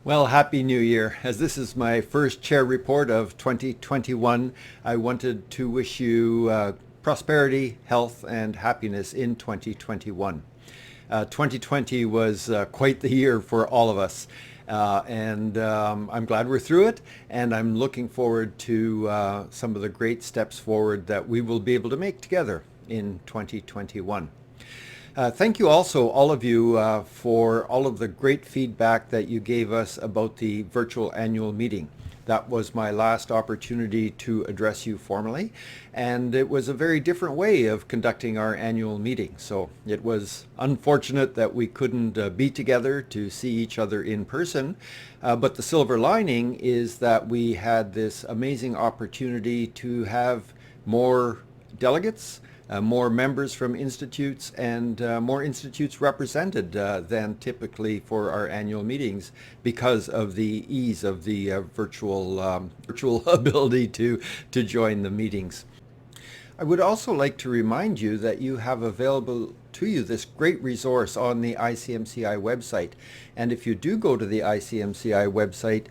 Well, Happy New Year. As this is my first chair report of 2021, I wanted to wish you prosperity, health, and happiness in 2021. 2020 was quite the year for all of us. And I'm glad we're through it, and I'm looking forward to some of the great steps forward that we will be able to make together in 2021. Thank you also, all of you, for all of the great feedback that you gave us about the virtual annual meeting. That was my last opportunity to address you formally, and it was a very different way of conducting our annual meeting. So it was unfortunate that we couldn't be together to see each other in person, but the silver lining is that we had this amazing opportunity to have more delegates, more members from institutes, and more institutes represented than typically for our annual meetings because of the ease of the virtual ability to join the meetings. I would also like to remind you that you have available to you this great resource on the ICMCI website. And if you do go to the ICMCI website,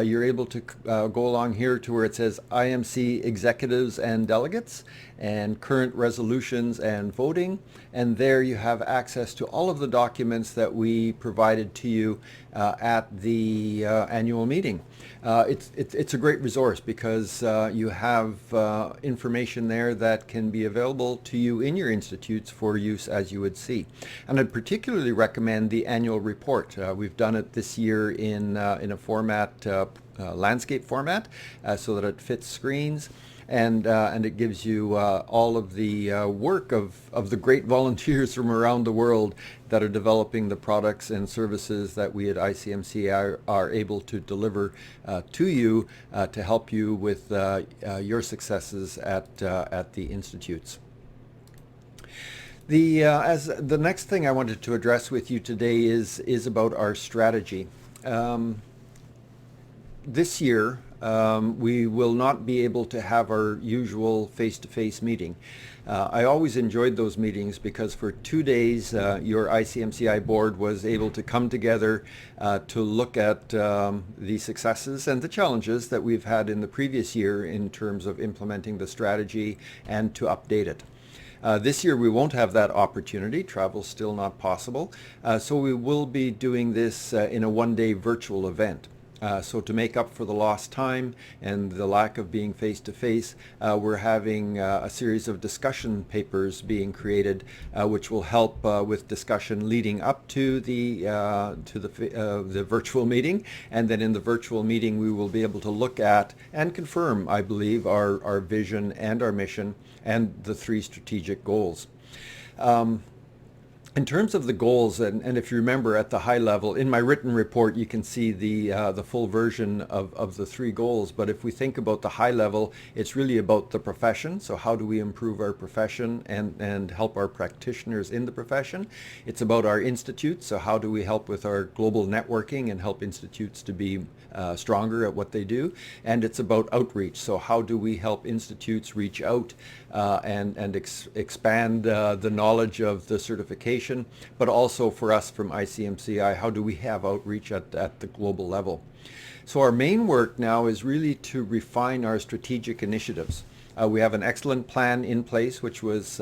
you're able to go along here to where it says IMC Executives and Delegates and Current Resolutions and Voting. And there you have access to all of the documents that we provided to you at the annual meeting. It's a great resource because you have information there that can be available to you in your institutes for use as you would see. And I'd particularly recommend the annual report. We've done it this year in a format, landscape format, so that it fits screens. And it gives you all of the work of the great volunteers from around the world that are developing the products and services that we at ICMC are able to deliver to you to help you with your successes at the institutes. As the next thing I wanted to address with you today is about our strategy. This year, we will not be able to have our usual face-to-face meeting. I always enjoyed those meetings because for 2 days your ICMCI board was able to come together to look at the successes and the challenges that we've had in the previous year in terms of implementing the strategy and to update it. This year we won't have that opportunity. Travel's still not possible. So we will be doing this in a one-day virtual event. So to make up for the lost time and the lack of being face-to-face, we're having a series of discussion papers being created, which will help with discussion leading up to the virtual meeting. And then in the virtual meeting, we will be able to look at and confirm, I believe, our vision and our mission and the 3 strategic goals. In terms of the goals, and if you remember at the high level, in my written report you can see the full version of the 3 goals, but if we think about the high level, it's really about the profession. So how do we improve our profession and help our practitioners in the profession? It's about our institutes, so how do we help with our global networking and help institutes to be stronger at what they do? And it's about outreach, so how do we help institutes reach out and expand the knowledge of the certification, but also for us from ICMCI, how do we have outreach at the global level? So our main work now is really to refine our strategic initiatives. We have an excellent plan in place, which was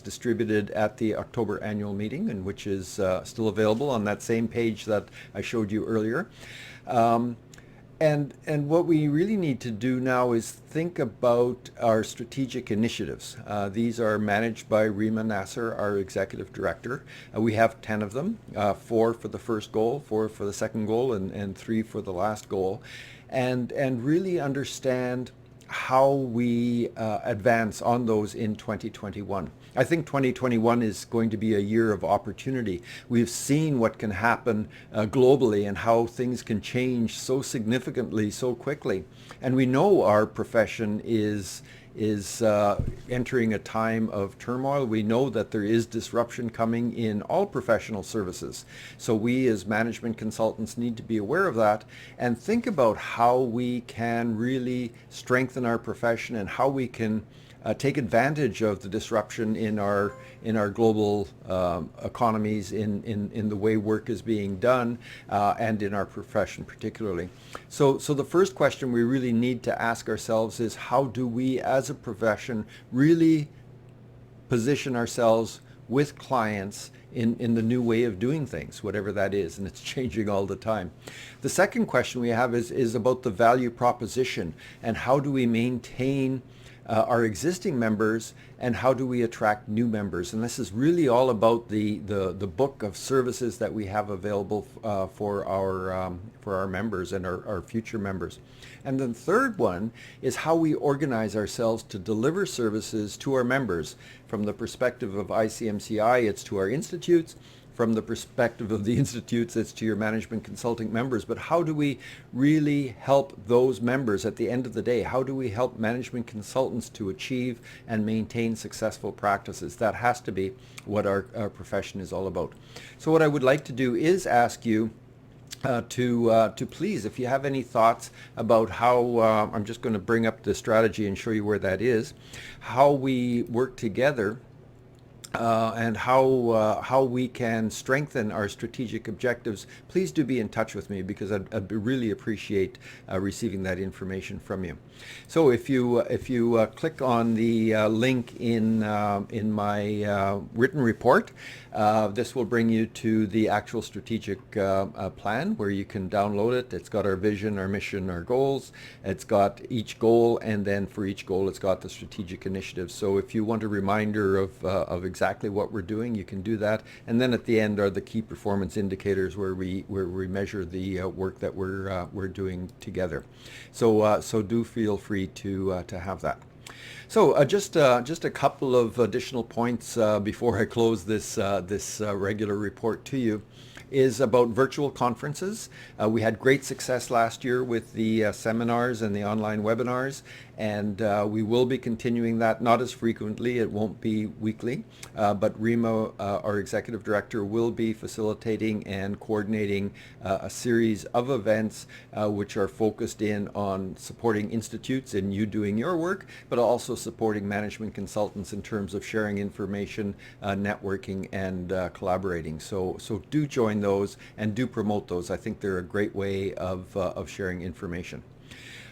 distributed at the October annual meeting and which is still available on that same page that I showed you earlier. And what we really need to do now is think about our strategic initiatives. These are managed by Rima Nasser, our executive director. We have 10 of them, 4 for the first goal, 4 for the second goal, and 3 for the last goal. And really understand how we advance on those in 2021. I think 2021 is going to be a year of opportunity. We've seen what can happen globally and how things can change so significantly, so quickly. And we know our profession is entering a time of turmoil. We know that there is disruption coming in all professional services. So we as management consultants need to be aware of that and think about how we can really strengthen our profession and how we can take advantage of the disruption in our global economies, in the way work is being done, and in our profession particularly. So the first question we really need to ask ourselves is, how do we as a profession really position ourselves with clients in the new way of doing things, whatever that is, and it's changing all the time. The second question we have is about the value proposition, and how do we maintain our existing members, and how do we attract new members? And this is really all about the book of services that we have available for our members and our future members. And the third one is how we organize ourselves to deliver services to our members. From the perspective of ICMCI, it's to our institutes. From the perspective of the institutes, it's to your management consulting members. But how do we really help those members at the end of the day? How do we help management consultants to achieve and maintain successful practices? That has to be what our profession is all about. So what I would like to do is ask you to please, if you have any thoughts about how, I'm just going to bring up the strategy and show you where that is, how we work together and how we can strengthen our strategic objectives. Please do be in touch with me, because I'd really appreciate receiving that information from you. So if you click on the link in my written report, this will bring you to the actual strategic plan, where you can download it. It's got our vision, our mission, our goals. It's got each goal, and then for each goal it's got the strategic initiatives. So if you want a reminder of exactly what we're doing, you can do that. And then at the end are the key performance indicators, where we measure the work that we're doing together. So do feel free to have that. So just a couple of additional points before I close this regular report to you, is about virtual conferences. We had great success last year with the seminars and the online webinars, and we will be continuing that, not as frequently. It won't be weekly, but Rima, our executive director, will be facilitating and coordinating a series of events which are focused in on supporting institutes in you doing your work, but also supporting management consultants in terms of sharing information, networking, and collaborating. So do join those and do promote those. I think they're a great way of sharing information.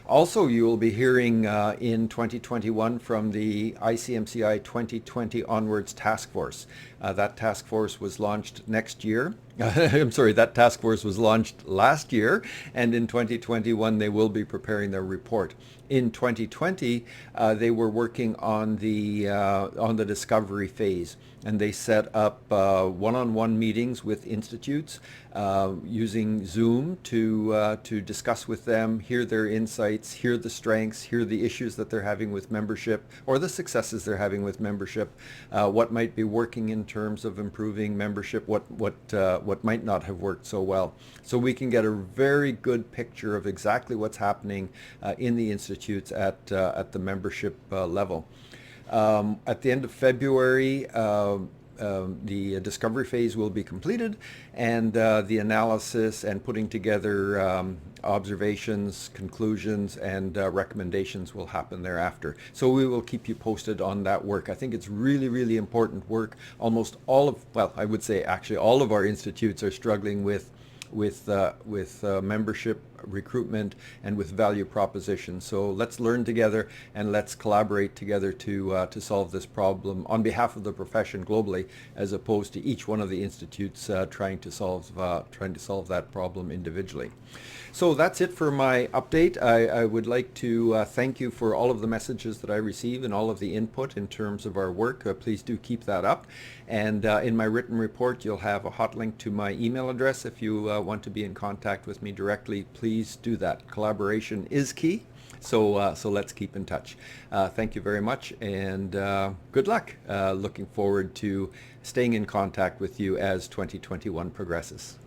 Also, you will be hearing in 2021 from the ICMCI 2020 Onwards Task Force. That task force was launched next year. I'm sorry, that task force was launched last year, and in 2021 they will be preparing their report. In 2020, they were working on the discovery phase, and they set up one-on-one meetings with institutes using Zoom to discuss with them, hear their insights, hear the strengths, hear the issues that they're having with membership, or the successes they're having with membership, what might be working in terms of improving membership, what might not have worked so well. So we can get a very good picture of exactly what's happening in the institutes at the membership level. At the end of February, the discovery phase will be completed, and the analysis and putting together observations, conclusions, and recommendations will happen thereafter. So we will keep you posted on that work. I think it's really, really important work. Almost all of, well, I would say actually all of our institutes are struggling with membership recruitment and with value proposition. So let's learn together and let's collaborate together to solve this problem on behalf of the profession globally, as opposed to each one of the institutes trying to solve that problem individually. So that's it for my update. I would like to thank you for all of the messages that I receive and all of the input in terms of our work. Please do keep that up. And in my written report, you'll have a hot link to my email address. If you want to be in contact with me directly, please do that. Collaboration is key. So let's keep in touch. Thank you very much, and good luck. Looking forward to staying in contact with you as 2021 progresses.